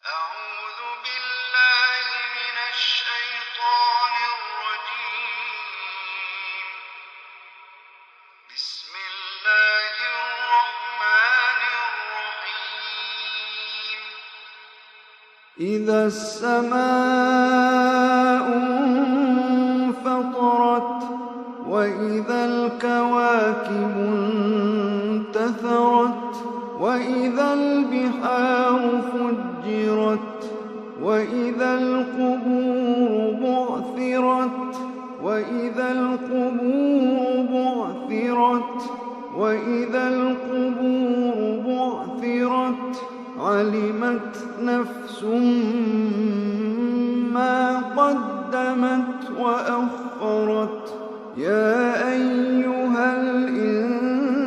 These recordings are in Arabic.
أعوذ بالله من الشيطان الرجيم. بسم الله الرحمن الرحيم. إذا السماء انفطرت وإذا الكواكب انتثرت وإذا البحار فجرت وإذا القبور بعثرت وإذا القبور بعثرت وإذا القبور بعثرت علمت نفس ما قدمت وأخرت يا أيها الإنسان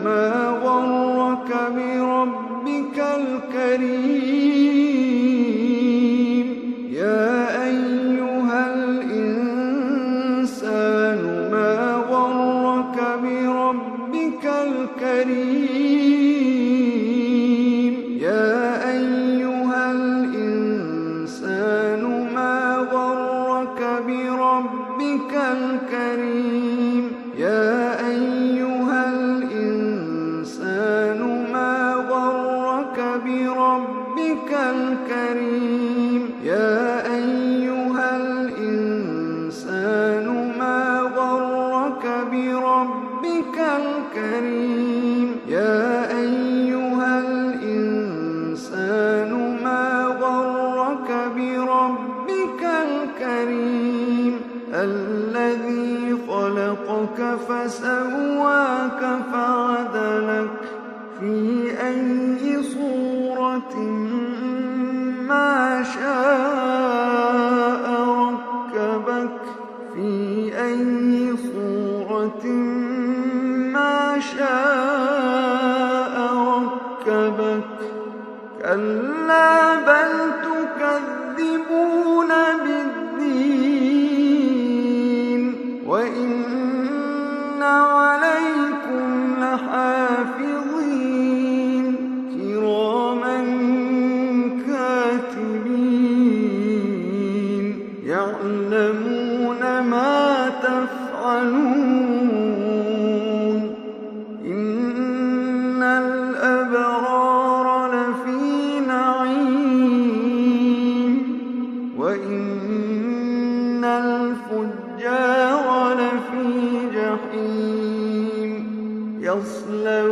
ما غرك بربك الكريم يا أيها الإنسان ما غرك بربك الكريم يا أيها الإنسان ما غرك بربك الكريم يا أيها الإنسان ما غرك بربك الكريم يا أيها الإنسان ما غرك بربك الكريم يا أيها الإنسان ما غرك بربك الكريم الذي خلقك فسواك فعدلك في أي صورة ما شاء ركبك في أي صورة ما شاء ركبك كلا بل تكذبون بالدين وإن عليكم لحافظين كراما كاتبين يعلمون ما تفعلون إن الأبرار لفي نعيم وإن الفجار لفي جحيم يصلى